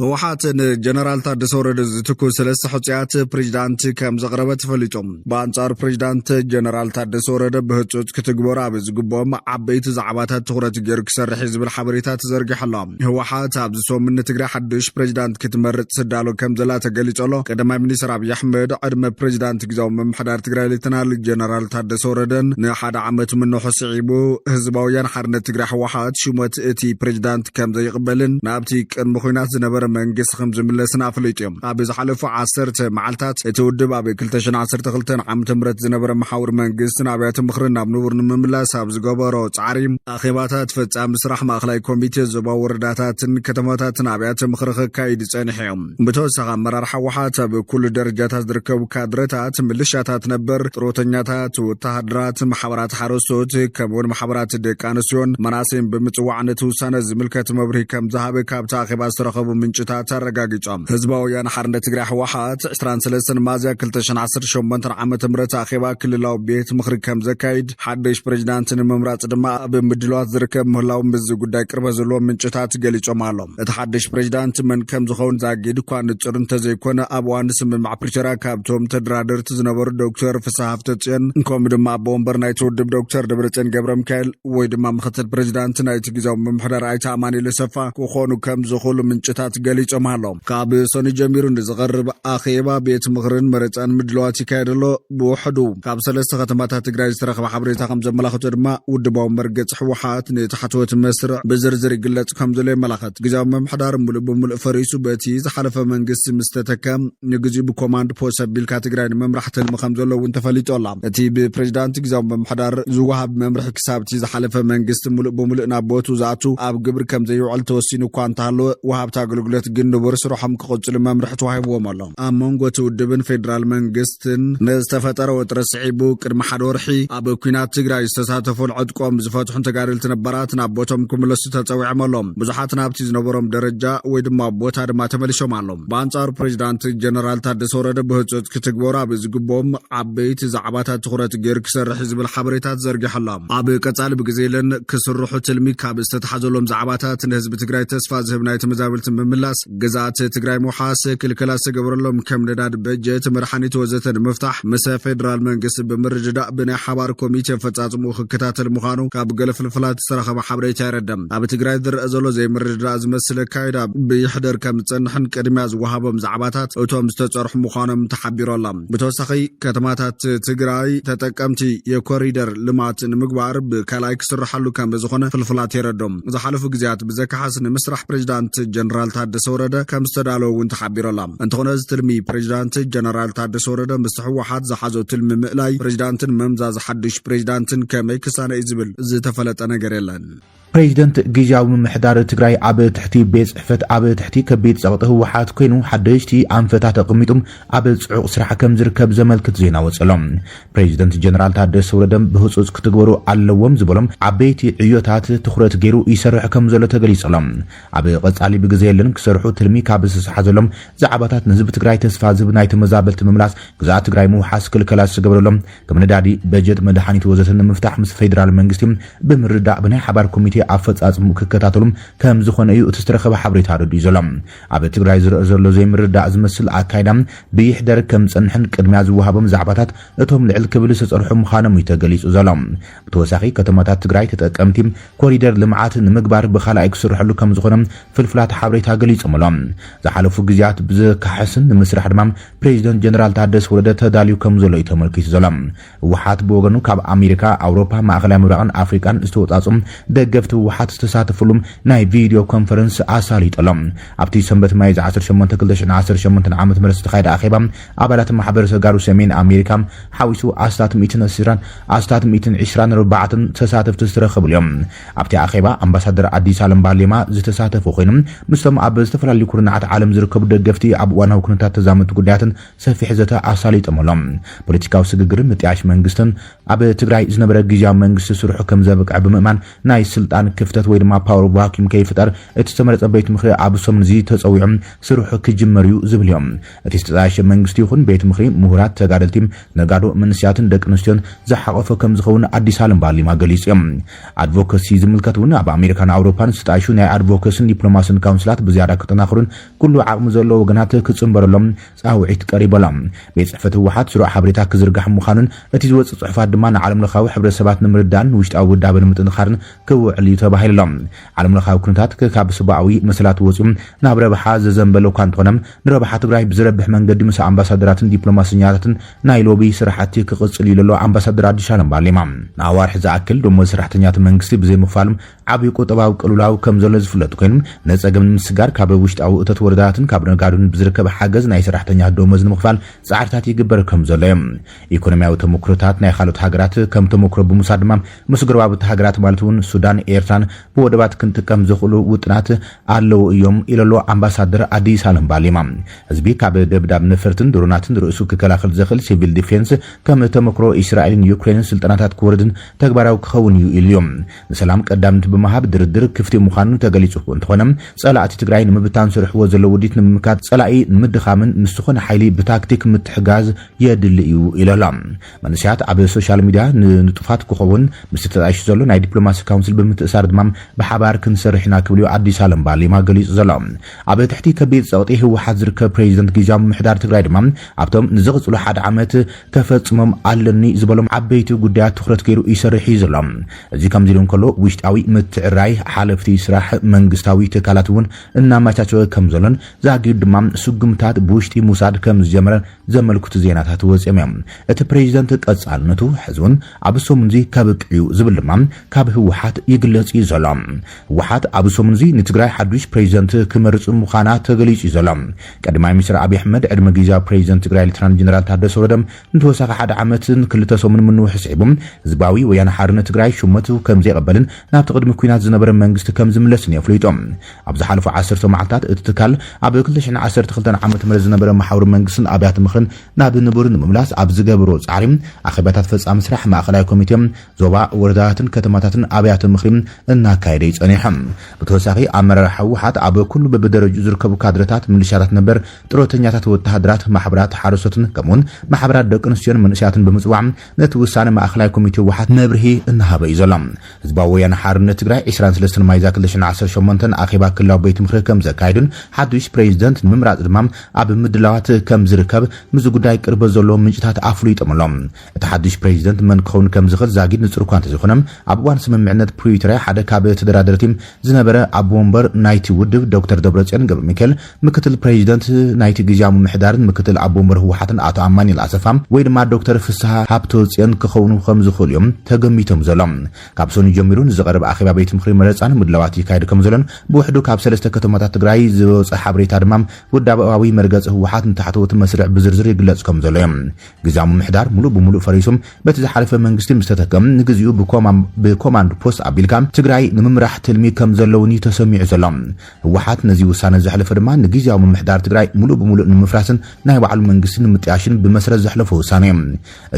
ህወሓት ጀነራል ታደሰ ወረደ ዝትኩ ሰለስተ ሕጽያት ፕሬዝዳንት ከም ዘቅረበ ተፈሊጦም በአንጻሩ ፕሬዝዳንት ጀነራል ታደሰ ወረደ በህጹጽ ክትግበሩ ኣብ ዝግቦም ዓበይቲ ዛዕባታት ትኩረት ገይሩ ክሰርሕ ዝብል ሓበሬታ ተዘርጊሕሎ ህወሓት ኣብ ዝሶምን ትግራይ ሓድሽ ፕሬዝዳንት ክትመርጽ ስዳሎ ከም ዘላ ተገሊጸሎ ቀዳማይ ሚኒስትር አብይ አሕመድ ዕድመ ፕሬዝዳንት ጊዜያዊ ምምሕዳር ትግራይ ሌተናል ጀነራል ታደሰ ወረደን ንሓደ ዓመት ምንሆ ስዒቡ ህዝባውያን ሓርነት ትግራይ ህወሓት ሽሞት እቲ ፕሬዝዳንት ከም ዘይቅበልን ናብቲ ቅድሚ ኩናት ዝነበረ መንግስት ከም ዝምለስና ፍልጥዮም ኣብ ዝሓለፉ 10 መዓልታት እቲ ውድብ ኣብ 2012 ዓመተ ምህረት ዝነበረ መሓውር መንግስት ኣብያተ ምኽሪ ናብ ንቡር ንምምላስ ኣብ ዝገበሮ ጻዕሪ ኣኼባታት ፈጻሚ ስራሕ ማእከላይ ኮሚቴ ዞባዊ ወረዳታትን ከተማታትን ኣብያተ ምኽሪ ክካይድ ጸኒሖም ብተወሳኺ ኣመራርሓ ህወሓት ኣብ ኩሉ ደረጃታት ዝርከቡ ካድረታት ምልሻታት ነበር ጥሮተኛታት ወተሃደራት ማሕበራት ሓረስቶት ከምኡውን ማሕበራት ደቂ ኣንስትዮን መናእሰይን ብምጽዋዕ ነቲ ውሳነ ዝምልከት መብርሂ ከም ዝሃበ ካብቲ ኣኼባ ዝተረኸቡ ምንጭታት ኣረጋጊጾም ህዝባውያን ሓርነት ትግራይ ህወሓት 23 ሚያዝያ 2018 ዓመተ ምህረት ኣኼባ ክልላዊ ቤት ምኽሪ ከም ዘካይድ ሓድሽ ፕሬዝዳንት ንምምራጽ ድማ ኣብ ምድላዋት ዝርከብ ምህላው ምዝ ጉዳይ ቅርበት ዘለዎ ምንጭታት ገሊጾም ኣሎም እቲ ሓድሽ ፕሬዝዳንት መን ከም ዝኸውን ዛጊድ እኳ ንጹር እንተዘይኮነ ኣብ እዋን ስምምዕ ፕሪቶሪያ ካብቶም ተደራደርቲ ዝነበሩ ዶክተር ፍስሓ ሃብተጽዮን ከምኡ ድማ ኣብ ወንበር ናይቲ ውድብ ዶክተር ደብረጽዮን ገብረ ሚካኤል ወይ ድማ ምክትል ፕሬዝዳንት ናይቲ ጊዜያዊ ምምሕዳር ኣይተ ኣማኑኤል ኣሰፋ ክኾኑ ከም ዝኽእሉ ምንጭታት ገሊጾም ኣሎም ካብ ሰኒ ጀሚሩ ንዝቐርብ ኣኼባ ቤት ምኽርን መረፃን ምድለዋት ይካየደሎ ብውሕዱ ካብ 3 ከተማታት ትግራይ ዝተረኸበ ሓበሬታ ከም ዘመላኽቶ ድማ ውድባዊ መርገጽ ህወሓት ንታሕተወት መስርዕ ብዝርዝር ይግለጽ ከም ዘሎ የመላኽት ጊዜያዊ ምምሕዳር ሙሉእ ብምሉእ ፈሪሱ በቲ ዝሓለፈ መንግስቲ ምስተተከም ንግዚኡ ብኮማንድ ፖስት ኣቢልካ ትግራይ ንምምራሕ ትልሚ ከም ዘሎ እውን ተፈሊጦላ እቲ ብፕሬዝዳንት ጊዜያዊ ምምሕዳር ዝወሃብ መምርሒ ክሳብቲ ዝሓለፈ መንግስቲ ሙሉእ ብምሉእ ናብ ቦቱ ዝኣቱ ኣብ ግብሪ ከም ዘይውዕል ተወሲኑ እኳ እንተሃለወ ወሃብቲ አገልግሎት ግን ንቡር ስርሖም ክቕጽሉ መምርሒ ተዋሂብዎም ኣሎ ኣብ መንጎ እቲ ውድብን ፌደራል መንግስትን ንዝተፈጠረ ውጥረት ስዒቡ ቅድሚ ሓደ ወርሒ ኣብ ኩናት ትግራይ ዝተሳተፉን ዕጥቆም ዝፈትሑን ተጋደልቲ ነባራት ናብ ቦቶም ክምለሱ ተጸዊዖም ኣሎም ብዙሓት ናብቲ ዝነበሮም ደረጃ ወይ ድማ ቦታ ድማ ተመሊሶም ኣሎም በአንጻሩ ፕሬዝዳንት ጀነራል ታደሰ ወረደ ብህጹጽ ክትግበሩ ኣብ ዝግቦም ዓበይቲ ዛዕባታት ትኩረት ገይሩ ክሰርሕ ዝብል ሓበሬታት ዘርጊሖሎም ኣብ ቀጻሊ ብግዜለን ክስርሑ ትልሚ ካብ ዝተተሓዘሎም ዛዕባታት ንህዝቢ ትግራይ ተስፋ ዝህብ ናይ ተመዛበልቲ ምምላስ ግዛት ትግራይ ምውሓስ ክልከላ ዝተገበረሎም ከም ነዳድ በጀት መድሓኒት ወዘተ ንምፍታሕ ምስ ፌደራል መንግስቲ ብምርድዳእ ብናይ ሓባር ኮሚቴ ፈጻጽሙ ክከታተል ምዃኑ ካብ ገለ ፍልፍላት ዝተረኸበ ሓበሬታ ይረድም ኣብ ትግራይ ዝረአ ዘሎ ዘይምርድዳእ ዝመስል ኣካይዳ ብይሕደር ከም ዝጸንሕን ቅድሚያ ዝወሃቦም ዛዕባታት እቶም ዝተጸርሑ ምዃኖም ተሓቢሮላ ብተወሳኺ ከተማታት ትግራይ ተጠቀምቲ የኮሪደር ልማት ንምግባር ብካልኣይ ክስርሓሉ ከም ዝኾነ ፍልፍላት ይረድም ዝሓለፉ ግዜያት ብዘካሓስ ንምስራሕ ፕሬዝዳንት ጀነራል ታደሰ ወረደ ከም ዝተዳለወ እውን ተሓቢሮላ እንተኾነ ዝትልሚ ፕሬዝዳንት ጀነራል ታደሰ ወረደ ምስ ህወሓት ዝሓዞ ትልሚ ምእላይ ፕሬዝዳንትን መምዛዝ ሓድሽ ፕሬዝዳንትን ከመይ ክሳነ እዩ ዝብል ዝተፈለጠ ነገር የለን ፕሬዝዳንት ጊዜያዊ ምምሕዳር ትግራይ ኣብ ትሕቲ ቤት ጽሕፈት ኣብ ትሕቲ ከቢድ ጸቕጢ ህወሓት ኮይኑ ሓደሽቲ ኣንፈታት ኣቐሚጦም ኣብ ጽዑቕ ስራሕ ከም ዝርከብ ዘመልክት ዜና ወጽሎም ፕሬዝዳንት ጀነራል ታደሰ ወረደ ብህጹጽ ክትግበሩ ኣለዎም ዝበሎም ዓበይቲ ዕዮታት ትኹረት ገይሩ ይሰርሕ ከም ዘሎ ተገሊጾሎም ኣብ ቀጻሊ ብግዜ የለን ክሰርሑ ትልሚ ካብ ዝተሰሓዘሎም ዛዕባታት ንህዝቢ ትግራይ ተስፋ ዝህብ ናይ ተመዛበልቲ ምምላስ ግዛት ትግራይ ምውሓስ ክልከላ ዝገበረሎም ከም ነዳዲ በጀት መድሓኒት ወዘተ ንምፍታሕ ምስ ፌደራል መንግስቲ ብምርዳእ ብናይ ሓባር ኮሚቴ ኣፈጻጽሙ ክከታተሉም ከም ዝኾነ እዩ እቲ ዝተረኸበ ሓበሬታ ረዲኡ ዘሎ ኣብ ትግራይ ዝረአ ዘሎ ዘይምርዳእ ዝመስል ኣካይዳ ብይሕደር ከም ጸንሕን ቅድሚያ ዝወሃቦም ዛዕባታት እቶም ልዕል ክብል ዝተጸርሑ ምዃኖም እዩ ተገሊጹ ዘሎ ብተወሳኺ ከተማታት ትግራይ ተጠቀምቲ ኮሪደር ልምዓት ንምግባር ብኻልኣይ ክስርሐሉ ከም ዝኾነ ፍልፍላት ሓበሬታ ገሊጾም ኣሎም ዝሓለፉ ግዜያት ብዘካሕስን ንምስራሕ ድማ ፕሬዝዳንት ጀነራል ታደሰ ወረደ ተዳልዩ ከም ዘሎ እዩ ተመልኪቱ ዘሎ ህወሓት ብወገኑ ካብ ኣሜሪካ ኣውሮፓ ማእከላይ ምብራቕን ኣፍሪካን ዝተወጻጹ ደገፍቲ ህወሓት ዝተሳተፈሉም ናይ ቪድዮ ኮንፈረንስ ኣሳሊጦሎም ኣብቲ ሰንበት ማይ 18 2018 ዓመት ምረት ዝተኻየደ ኣኼባ ኣባላት ማሕበረሰብ ጋሩ ሰሜን ኣሜሪካ ሓዊሱ ኣስታት 124 ተሳተፍቲ ዝተረኸቡ እዮም ኣብቲ ኣኼባ ኣምባሳደር ኣዲስ ኣለም ባሌማ ዝተሳተፉ ኮይኖም ምስቶም ኣብ ዝተፈላለዩ ኩርናዓት ዓለም ዝርከቡ ደገፍቲ ኣብ እዋናዊ ኩነታት ተዛመድቲ ጉዳያትን ሰፊሕ ዘተ ኣሳሊጦም ኣሎም ፖለቲካዊ ስግግርን ምጥያሽ መንግስትን ኣብ ትግራይ ዝነበረ ጊዜያዊ መንግስቲ ስርሑ ከም ዘብቅዕ ብምእማን ናይ ስልጣን ስልጣን ክፍተት ወይ ድማ ፓወር ቫኪዩም ከይፍጠር እቲ ዝተመረፀ ቤት ምክሪ ኣብ ሰሙን እዚ ተፀዊዖም ስርሑ ክጅመር እዩ ዝብል እዮም እቲ ዝተጣየሸ መንግስቲ ይኹን ቤት ምክሪ ምሁራት ተጋደልቲ ነጋዶ መንስያትን ደቂ ኣንስትዮን ዝሓቆፈ ከም ዝኸውን ኣዲስ ዓለም ባርሊማ ገሊጹ እዮም ኣድቮኬሲ ዝምልከት እውን ኣብ ኣሜሪካን ኣውሮፓን ዝተጣየሹ ናይ ኣድቮኬሲን ዲፕሎማሲን ካውንስላት ብዝያዳ ክጠናኽሩን ኩሉ ዓቕሚ ዘለዎ ወገናት ክጽምበረሎም ጻውዒት ቀሪበሎም ቤት ጽሕፈት ህወሓት ስሩዕ ሓበሬታ ክዝርጋሕ ምዃኑን እቲ ዝወጽእ ጽሑፋት ድማ ንዓለም ለኻዊ ሕብረተሰባት ንምርዳእን ውሽጣዊ ውዳበን ምጥንኻርን ክውዕል እዩ ተባሂሎም ዓለም ለኻዊ ኩነታት ካብ ሰብኣዊ መሰላት ወፂኦም ናብ ረብሓ ዘዘንበለ እኳ እንተኾነም ንረብሓ ትግራይ ብዝረብሕ መንገዲ ምስ ኣምባሳደራትን ዲፕሎማስኛታትን ናይ ሎቢ ስራሕቲ ክቕጽል እዩ ዘሎ ኣምባሳደር ኣዲስ ዓለም ባርሊማ ንኣዋርሒ ዝኣክል ደሞዝ ሰራሕተኛታት መንግስቲ ብዘይምኽፋሎም ዓብዪ ቁጠባዊ ቅልውላው ከም ዘሎ ዝፍለጥ ኮይኑ ነፀገም ንምስጋር ካብ ውሽጣዊ እቶት ወረዳትን ካብ ነጋዶን ብዝርከብ ሓገዝ ናይ ሰራሕተኛታት ደሞዝ ንምኽፋል ጻዕርታት ይግበር ከም ዘሎ እዮም ኢኮኖሚያዊ ተሞክሮታት ናይ ካልኦት ሃገራት ከም ተሞክሮ ብምውሳድ ድማ ምስ ጎረባብቲ ሃገራት ማለት እውን ሱዳን ኤርትራን ብወደባት ክንጥቀም ዝኽእሉ ውጥናት ኣለዉ እዮም ኢለሎ ኣምባሳደር ኣዲስ ዓለም ባርሊማ ህዝቢ ካብ ደብዳብ ነፈርትን ድሮናትን ርእሱ ክከላኸል ዝኽእል ሲቪል ዲፌንስ ከም ተሞክሮ እስራኤልን ዩክሬንን ስልጣናታት ክወርድን ተግባራዊ ክኸውን እዩ ኢልዮም ንሰላም ቀዳምቲ ብምሃብ ድርድር ክፍቲ ምዃኑ ተገሊጹ እንትኾነም ጸላእቲ ትግራይ ንምብታን ስርሕዎ ዘሎ ውዲት ንምምካት ጸላኢ ንምድኻምን ንስኾነ ሓይሊ ብታክቲክ ምትሕጋዝ የድሊ እዩ ኢሎም መንስያት ኣብ ሶሻል ሚድያ ንጥፋት ክኸውን ምስ ተጣይሹ ዘሎ ናይ ዲፕሎማሲ ካውንስል ብምትእሳር ድማ ብሓባር ክንሰርሕና ክብልዩ ኣዲስ ዓለም ባርሊማ ገሊጹ ዘሎ ኣብ ትሕቲ ከቢድ ጸቕጢ ህወሓት ዝርከብ ፕሬዚደንት ጊዜያዊ ምምሕዳር ትግራይ ድማ ኣብቶም ንዝቕጽሉ ሓደ ዓመት ከፈጽሞም ኣለኒ ዝበሎም ዓበይቲ ጉዳያት ትኩረት ገይሩ ይሰርሕ እዩ ዘሎ እዚ ከምዚ ኢሉ እንከሎ ውሽጣዊ ምትዕራይ ሓለፍቲ ስራሕ መንግስታዊ ትካላት እውን እናማቻቸወ ከም ዘሎን ዛጊድ ድማ ስጉምታት ብውሽጢ ሙሳድ ከም ዝጀመረ ዘመልክቱ ዜናታት ወፂኦም እዮም እቲ ፕሬዚደንት ቀጻልነቱ ሕዝቡን ኣብ ሰሙንዚ ከብቅዩ ዝብል ድማ ካብ ህወሓት ይግለጽ እዩ ዘሎ ህወሓት ኣብ ሰሙንዚ ንትግራይ ሓዱሽ ፕሬዚደንት ክመርጽ ምዃና ተገሊጹ እዩ ዘሎ ቀዳማይ ሚኒስትር ኣብይ ኣሕመድ ዕድመ ጊዜያዊ ፕሬዚደንት ትግራይ ሌተናንት ጀነራል ታደሰ ወረደ ንተወሳኺ ሓደ ዓመትን ክልተ ሰሙን ምንውሕስ ዒቦም ህዝባዊ ወያነ ሓርነት ትግራይ ሹመቱ ከም ዘይቀበልን ናብ ቅድሚ ኩናት ዝነበረ መንግስቲ ከም ዝምለስን የፍልጦም ኣብ ዝሓለፉ 10 መዓልታት እቲ ትካል ኣብ 2012 ዓመት ዝነበረ ማሕበር መንግስትን ኣብያተ ምክርን ናብ ንቡር ንምምላስ ኣብ ዝገብሮ ጻዕሪ ኣኼባታት ፈጻሚ ስራሕ ማእኸላይ ኮሚቴ ዞባ ወረዳታትን ከተማታትን ኣብያተ ምክሪ እናካየደ ይጸኒሖም ብተወሳኺ ኣመራርሓ ህወሓት ኣብ ኩሉ በብደረጃ ዝርከቡ ካድረታት ሚሊሻታት ነበር ጥሮተኛታት ወተሃደራት ማሕበራት ሓረሶትን ከምኡን ማሕበራት ደቂ ኣንስትዮን መንእስያትን ብምጽዋዕ ነቲ ውሳነ ማእኸላይ ኮሚቴ ህወሓት መብርሂ እናሃበ እዩ ዘሎ ህዝባዊ ወያነ ሓርነት ትግራይ 23 ማይዛ 2018 ኣኼባ ክልላዊ ቤት ምክሪ ከም ዘካይድን ሓዱሽ ፕሬዚደንት ንምምራጽ ድማ ኣብ ምድላዋት ከም ዝርከብ ምስ ጉዳይ ቅርበት ዘሎ ምንጭታት ኣፍሊጦምሎም እቲ ሓዱሽ ፕሬዚደንት መን ክኸውን ከም ዝኽእል ዛጊድ ንጹር እኳ እንተዘይኮነም ኣብ እዋን ስምምዕነት ፕሪቶሪያ ሓደ ካብ ተደራደርቲ ዝነበረ ኣብ ወንበር ናይቲ ውድብ ዶክተር ደብረጽዮን ገብረ ሚካኤል ምክትል ፕሬዚደንት ናይቲ ጊዜያዊ ምምሕዳርን ምክትል ኣብ ወንበር ህወሓትን ኣቶ ኣማኒኤል ኣሰፋ ወይ ድማ ዶክተር ፍስሓ ሃብተወጽዮን ክኾኑ ከም ዝኽእሉ እዮም ተገሚቶም ዘሎም ካብ ሰኑ ጀሚሩ ንዝቐረበ ኣኼባ ቤት ምክሪ መረጻን ምድላዋት ይካየድ ከም ዘሎን ብውሕዱ ካብ 3 ከተማታት ትግራይ ዝወጽእ ሓበሬታ ድማ ውዳባዊ መርገጽ ህወሓት ንታሕተወት መስርዕ ብዝርዝር ይግለጽ ከም ዘሎ እዮም ጊዜያዊ ምምሕዳር ሙሉእ ብሙሉእ ፈሪሶም በቲ ዝሓለፈ መንግስቲ ምስተተከም ንግዚኡ ብኮማንድ ፖስት ኣቢልካ ትግራይ ንምምራሕ ትልሚ ከም ዘለውን ተሰሚዑ ዘሎ ህወሓት ነዚ ውሳነ ዘሕለፈ ድማ ንጊዜያዊ ምምሕዳር ትግራይ ሙሉእ ብሙሉእ ንምፍራስን ናይ ባዕሉ መንግስቲ ንምጥያሽን ብመስረት ዘሕለፈ ውሳነ እዩ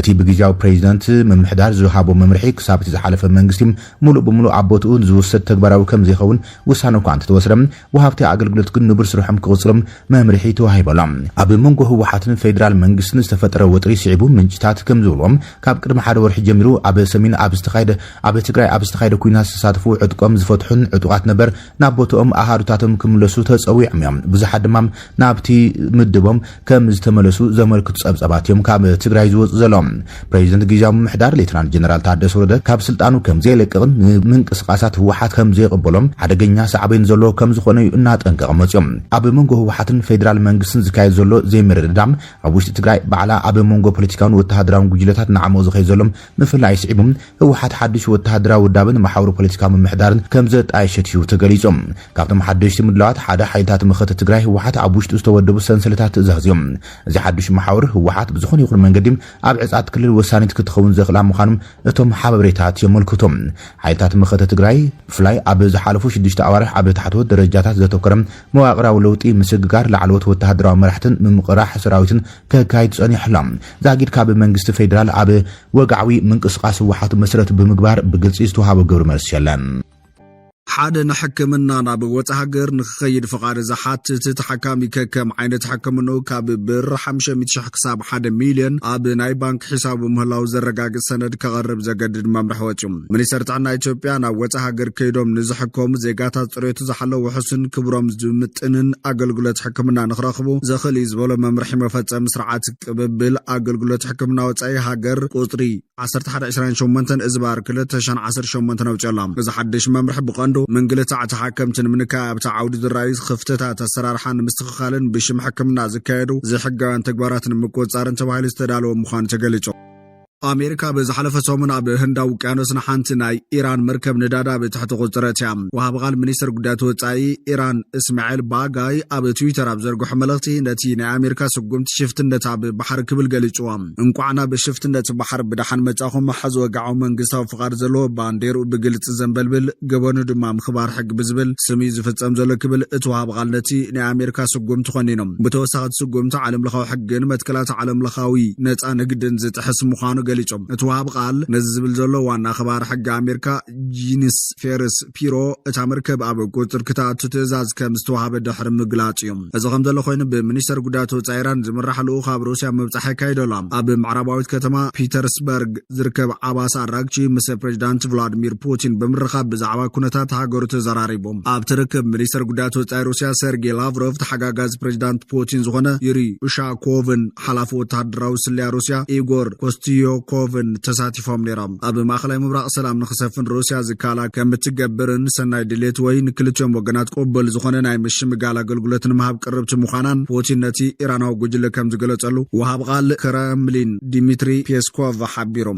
እቲ ብጊዜያዊ ፕሬዚደንት ምምሕዳር ዝሃቦ መምርሒ ክሳብ እቲ ዝሓለፈ መንግስቲ ሙሉእ ብሙሉእ ኣቦትኡ ዝውሰድ ተግባራዊ ከም ዘይኸውን ውሳነ እኳ እንተወሰደም ወሃብቲ ኣገልግሎት ግን ንቡር ስርሖም ክቕጽሎም መምርሒ ተዋሂቦሎም ኣብ መንጎ ህወሓትን ፌደራል መንግስትን ዝተፈጠረ ወጥሪ ስዒቡ ምንጭታት ከም ዝብሎም ካብ ቅድሚ ሓደ ወርሒ ጀሚሩ ኣብ ሰሜን ኣብ ትግራይ ኣብ ዝተኻየደ ኩናት ዝተሳተፉ ዕጥቆም ዝፈትሑን ዕጡቃት ነበር ናብ ቦታኦም ኣሃዱታቶም ክምለሱ ተጸዊዖም እዮም ብዙሓት ድማ ናብቲ ምድቦም ከም ዝተመለሱ ዘመልክቱ ጸብጸባት እዮም ካብ ትግራይ ዝወፁ ዘሎም ፕሬዚደንት ጊዜያዊ ምምሕዳር ሌተናንት ጀነራል ታደሰ ወረደ ካብ ስልጣኑ ከም ዘይለቅቕን ንምንቅስቃሳት ህወሓት ከም ዘይቕበሎም ሓደገኛ ሳዕቤን ዘሎ ከም ዝኾነ እናጠንቀቐ መፅኦም ኣብ መንጎ ህወሓትን ፌደራል መንግስትን ዝካየድ ዘሎ ዘይምርድዳም ኣብ ውሽጢ ትግራይ ባዕላ ኣብ መንጎ ፖለቲካውን ወተሃደራውን ጉጅለታት ንዓመቕ ዝኸይድ ዘሎ ምፍላይ ስዒቦም ህወሓት ሓድሽ ወተሃደራዊ ውዳብን ማሕበሩ ፖለቲካዊ ምምሕዳርን ከም ዘጣየሸት እዩ ተገሊጾም ካብቶም ሓደሽቲ ምድላዋት ሓደ ሓይልታት መኸተ ትግራይ ህወሓት ኣብ ውሽጡ ዝተወደቡ ሰንሰለታት ትእዛዝ እዮም እዚ ሓድሽ ማሕበር ህወሓት ብዝኾነ ይኹን መንገዲ ኣብ ዕጻት ክልል ወሳኒት ክትኸውን ዘኽእላ ምዃኖም እቶም ሓበሬታት የመልክቶም ሓይልታት መኸተ ትግራይ ብፍላይ ኣብ ዝሓለፉ 6 ኣዋርሕ ኣብ ታሕተዎት ደረጃታት ዘተኮረ መዋቕራዊ ለውጢ ምስግጋር ላዕለዎት ወተሃደራዊ መራሕትን ምምቕራሕ ሰራዊትን ከካይድ ጸኒሖም ዛጊድ ካብ መንግስቲ ፌደራል ኣብ ወግዓዊ ምንቅስቃስ ህወሓት መሰረት ብምግባር ብግልጺ ዝተዋሃበ ግብሪ መልሲ የለን ሓደ ንሕክምና ናብ ወፃኢ ሃገር ንኽኸይድ ፍቃድ ዝሓትት ተሓካሚ ከከም ዓይነት ሕክምንኡ ካብ ብር 500,000 ክሳብ 1 ሚልዮን ኣብ ናይ ባንክ ሒሳቡ ምህላው ዘረጋግፅ ሰነድ ከቐርብ ዘገድድ መምርሒ ወፂኡ ሚኒስትር ጥዕና ኢትዮጵያ ናብ ወፃኢ ሃገር ከይዶም ንዝሕከሙ ዜጋታት ፅሬቱ ዝሓለወ ውሕስን ክብሮም ዝምጥንን ኣገልግሎት ሕክምና ንኽረኽቡ ዘኽእል ዝበሎ መምርሒ መፈፀሚ ስርዓት ቅብብል ኣገልግሎት ሕክምና ወፃኢ ሃገር ቁፅሪ 1128 እዝባር 2018 ኣውፅላ እዚ ሓድሽ መምርሒ ብቐንዱ መንግልታዕ ተሓከምትን ምንካይ ኣብታ ዓውዲ ዝረኣዩ ክፍተታት ኣሰራርሓን ምስትኽኻልን ብሽም ሕክምና ዝካየዱ ዘይሕጋውያን ተግባራትን ምቁፅፃርን ተባሂሉ ዝተዳለወ ምዃኑ ተገሊጹ ኣሜሪካ ብዝሓለፈ ሰሙን ኣብ ህንዳዊ ውቅያኖስ ንሓንቲ ናይ ኢራን መርከብ ነዳዳ ብትሕቲ ቁፅረት እያ ወሃቢ ቃል ሚኒስትር ጉዳያት ወፃኢ ኢራን እስማኤል ባጋይ ኣብ ትዊተር ኣብ ዘርግሖ መልእኽቲ ነቲ ናይ ኣሜሪካ ስጉምቲ ሽፍትነት ኣብ ባሕሪ ክብል ገሊፅዋ እንኳዕና ብሽፍትነት ባሕሪ ብዳሓን መጻኹም ሕዚ ወጋዓዊ መንግስታዊ ፍቃድ ዘለዎ ባንዴርኡ ብግልፂ ዘንበልብል ገበኑ ድማ ምኽባር ሕጊ ብዝብል ስሚ ዝፍፀም ዘሎ ክብል እቲ ወሃቢ ቃል ነቲ ናይ ኣሜሪካ ስጉምቲ ኮኒኖም ብተወሳኺ ስጉምቲ ዓለምለኻዊ ሕግን መትከላት ዓለምለኻዊ ነፃ ንግድን ዝጥሕስ ምዃኑ ገሊጾም እቲ ወሃቢ ቃል ነዚ ዝብል ዘሎ ዋና ኣኽባሪ ሕጊ ኣሜሪካ ጂንስ ፌርስ ፒሮ እታ መርከብ ኣብ ቁፅር ክትኣቱ ትእዛዝ ከም ዝተዋሃበ ድሕሪ ምግላፅ እዮም እዚ ከም ዘሎ ኮይኑ ብሚኒስተር ጉዳያት ወፃኢ ኢራን ዝምራሕ ልኡኽ ካብ ሩስያ ምብፃሕ ይካየድ ኣሎ ኣብ ምዕራባዊት ከተማ ፒተርስበርግ ዝርከብ ዓባሳ ኣራግቺ ምስ ፕሬዚዳንት ቭላድሚር ፑቲን ብምርኻብ ብዛዕባ ኩነታት ሃገሩ ተዘራሪቦም ኣብ ትርከብ ሚኒስተር ጉዳያት ወፃኢ ሩስያ ሰርጌይ ላቭሮቭ ተሓጋጋዚ ፕሬዚዳንት ፑቲን ዝኾነ ዩሪ ኡሻኮቭን ሓላፊ ወተሃደራዊ ስልያ ሩስያ ኢጎር ኮስትዮኮቭን ተሳቲፎም ነይሮም ኣብ ማእኸላይ ምብራቕ ሰላም ንኽሰፍን ሩስያ ዝካላ ከም እትገብርን ሰናይ ድሌት ወይ ንክልቲኦም ወገናት ቅቡል ዝኾነ ናይ ምሽምጋል ኣገልግሎት ንምሃብ ቅርብቲ ምዃናን ፑቲን ነቲ ኢራናዊ ጉጅለ ከም ዝገለጸሉ ወሃቢ ቃል ክረምሊን ዲሚትሪ ፔስኮቭ ሓቢሮም